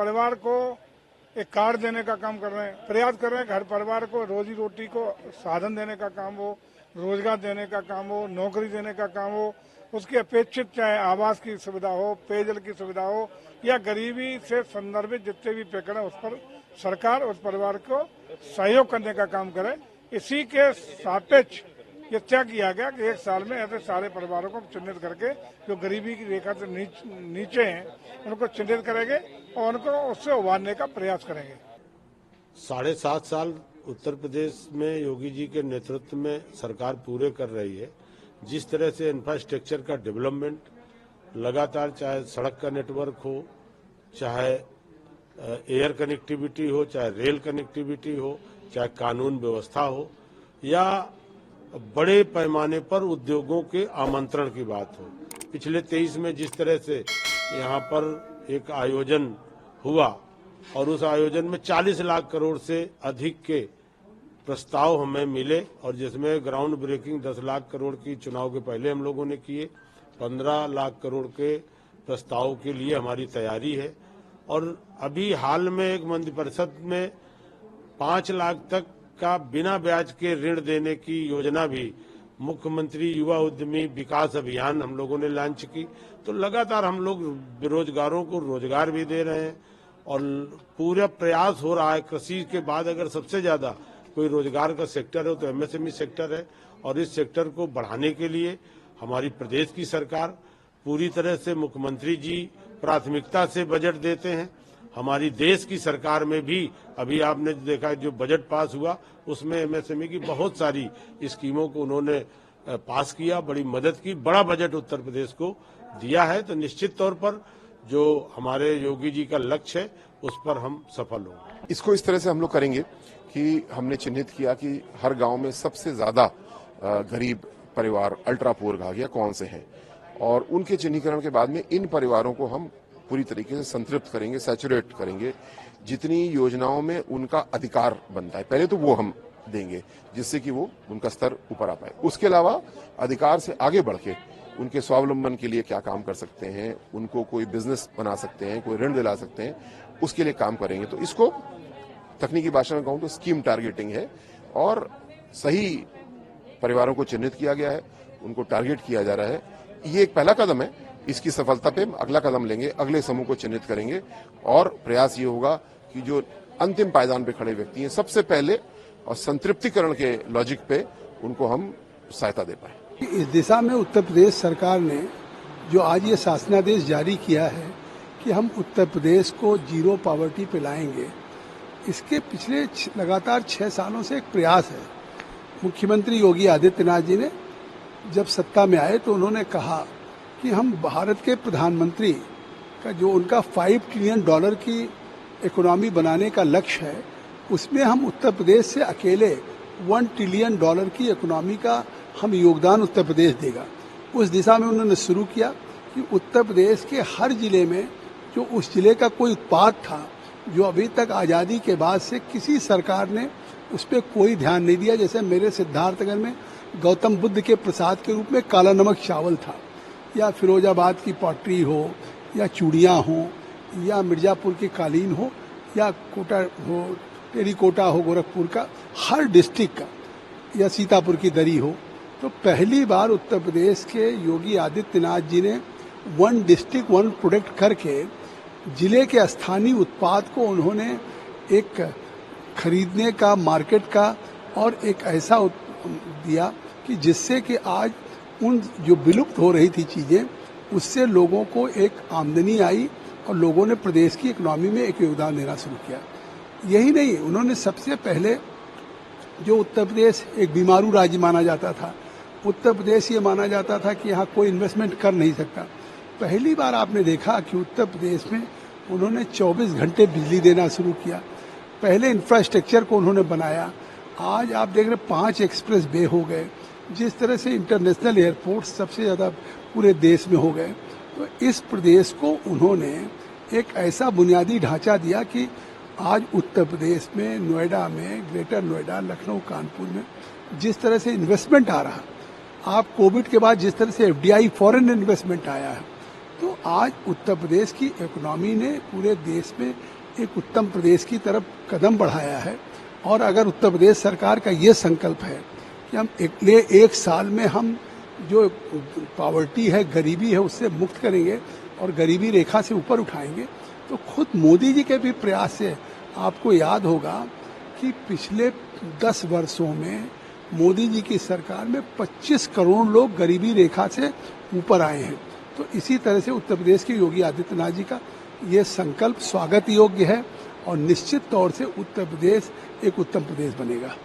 परिवार को एक कार्ड देने का काम कर रहे हैं, प्रयास कर रहे हैं कि हर परिवार को रोजी रोटी को साधन देने का काम हो, रोजगार देने का काम हो, नौकरी देने का काम हो, उसकी अपेक्षित चाहे आवास की सुविधा हो, पेयजल की सुविधा हो या गरीबी से संदर्भित जितने भी प्रकरण है उस पर सरकार उस परिवार को सहयोग करने का काम करे। इसी के सापेक्ष ये तय किया गया कि एक साल में ऐसे सारे परिवारों को चिन्हित करके जो गरीबी की रेखा से नीचे हैं उनको चिन्हित करेंगे और उनको उससे उबारने का प्रयास करेंगे। 7.5 साल उत्तर प्रदेश में योगी जी के नेतृत्व में सरकार पूरे कर रही है। जिस तरह से इंफ्रास्ट्रक्चर का डेवलपमेंट लगातार, चाहे सड़क का नेटवर्क हो, चाहे एयर कनेक्टिविटी हो, चाहे रेल कनेक्टिविटी हो, चाहे कानून व्यवस्था हो या बड़े पैमाने पर उद्योगों के आमंत्रण की बात हो। पिछले 23 में जिस तरह से यहाँ पर एक आयोजन हुआ और उस आयोजन में 40 लाख करोड़ से अधिक के प्रस्ताव हमें मिले और जिसमें ग्राउंड ब्रेकिंग 10 लाख करोड़ की चुनाव के पहले हम लोगों ने किए, 15 लाख करोड़ के प्रस्ताव के लिए हमारी तैयारी है। और अभी हाल में एक मंत्रिपरिषद में 5 लाख तक का बिना ब्याज के ऋण देने की योजना भी मुख्यमंत्री युवा उद्यमी विकास अभियान हम लोगों ने लॉन्च की। तो लगातार हम लोग बेरोजगारों को रोजगार भी दे रहे हैं और पूरा प्रयास हो रहा है। कृषि के बाद अगर सबसे ज्यादा कोई रोजगार का सेक्टर है तो एमएसएमई सेक्टर है और इस सेक्टर को बढ़ाने के लिए हमारी प्रदेश की सरकार पूरी तरह से, मुख्यमंत्री जी प्राथमिकता से बजट देते हैं। हमारी देश की सरकार में भी अभी आपने देखा जो बजट पास हुआ उसमें एमएसएमई की बहुत सारी स्कीमों को उन्होंने पास किया, बड़ी मदद की, बड़ा बजट उत्तर प्रदेश को दिया है। तो निश्चित तौर पर जो हमारे योगी जी का लक्ष्य है उस पर हम सफल होंगे। इसको इस तरह से हम लोग करेंगे कि हमने चिन्हित किया कि हर गांव में सबसे ज्यादा गरीब परिवार अल्ट्रा पुअर कहा गया कौन से हैं और उनके चिन्हीकरण के बाद में इन परिवारों को हम पूरी तरीके से संतृप्त करेंगे, सैचुरेट करेंगे। जितनी योजनाओं में उनका अधिकार बनता है पहले तो वो हम देंगे जिससे कि वो उनका स्तर ऊपर आ पाए। उसके अलावा अधिकार से आगे बढ़ के उनके स्वावलंबन के लिए क्या काम कर सकते हैं, उनको कोई बिजनेस बना सकते हैं, कोई ऋण दिला सकते हैं, उसके लिए काम करेंगे। तो इसको तकनीकी भाषा में कहूं तो स्कीम टारगेटिंग है और सही परिवारों को चिन्हित किया गया है, उनको टारगेट किया जा रहा है। ये एक पहला कदम है। इसकी सफलता पे अगला कदम लेंगे, अगले समूह को चिन्हित करेंगे और प्रयास ये होगा कि जो अंतिम पायदान पे खड़े व्यक्ति हैं सबसे पहले और संतृप्तिकरण के लॉजिक पे उनको हम सहायता दे पाए। इस दिशा में उत्तर प्रदेश सरकार ने जो आज ये शासनादेश जारी किया है कि हम उत्तर प्रदेश को जीरो पॉवर्टी पे लाएंगे, इसके पिछले लगातार 6 सालों से एक प्रयास है। मुख्यमंत्री योगी आदित्यनाथ जी ने जब सत्ता में आए तो उन्होंने कहा कि हम भारत के प्रधानमंत्री का जो उनका $5 ट्रिलियन की इकोनॉमी बनाने का लक्ष्य है उसमें हम उत्तर प्रदेश से अकेले $1 ट्रिलियन की इकोनॉमी का हम योगदान उत्तर प्रदेश देगा। उस दिशा में उन्होंने शुरू किया कि उत्तर प्रदेश के हर जिले में जो उस जिले का कोई उत्पाद था जो अभी तक आज़ादी के बाद से किसी सरकार ने उस पर कोई ध्यान नहीं दिया। जैसे मेरे सिद्धार्थनगर में गौतम बुद्ध के प्रसाद के रूप में काला नमक चावल था, या फिरोजाबाद की पॉटरी हो, या चूड़ियाँ हो, या मिर्जापुर की कालीन हो, या कोटा हो, टेरीकोटा हो गोरखपुर का, हर डिस्ट्रिक्ट का, या सीतापुर की दरी हो। तो पहली बार उत्तर प्रदेश के योगी आदित्यनाथ जी ने 1 डिस्ट्रिक्ट 1 प्रोडक्ट करके जिले के स्थानीय उत्पाद को उन्होंने एक खरीदने का, मार्केट का और एक ऐसा दिया कि जिससे कि आज उन जो विलुप्त हो रही थी चीज़ें उससे लोगों को एक आमदनी आई और लोगों ने प्रदेश की इकोनॉमी में एक योगदान देना शुरू किया। यही नहीं, उन्होंने सबसे पहले जो उत्तर प्रदेश एक बीमारू राज्य माना जाता था, उत्तर प्रदेश ये माना जाता था कि यहाँ कोई इन्वेस्टमेंट कर नहीं सकता, पहली बार आपने देखा कि उत्तर प्रदेश में उन्होंने 24 घंटे बिजली देना शुरू किया। पहले इंफ्रास्ट्रक्चर को उन्होंने बनाया। आज आप देख रहे 5 एक्सप्रेस वे हो गए, जिस तरह से इंटरनेशनल एयरपोर्ट सबसे ज़्यादा पूरे देश में हो गए। तो इस प्रदेश को उन्होंने एक ऐसा बुनियादी ढांचा दिया कि आज उत्तर प्रदेश में, नोएडा में, ग्रेटर नोएडा, लखनऊ, कानपुर में जिस तरह से इन्वेस्टमेंट आ रहा, आप कोविड के बाद जिस तरह से FDI फॉरेन इन्वेस्टमेंट आया है, तो आज उत्तर प्रदेश की इकोनॉमी ने पूरे देश में एक उत्तम प्रदेश की तरफ कदम बढ़ाया है। और अगर उत्तर प्रदेश सरकार का ये संकल्प है कि हम एक साल में हम जो पॉवर्टी है, गरीबी है, उससे मुक्त करेंगे और गरीबी रेखा से ऊपर उठाएंगे, तो खुद मोदी जी के भी प्रयास से आपको याद होगा कि पिछले 10 वर्षों में मोदी जी की सरकार में 25 करोड़ लोग गरीबी रेखा से ऊपर आए हैं। तो इसी तरह से उत्तर प्रदेश के योगी आदित्यनाथ जी का ये संकल्प स्वागत योग्य है और निश्चित तौर से उत्तर प्रदेश एक उत्तम प्रदेश बनेगा।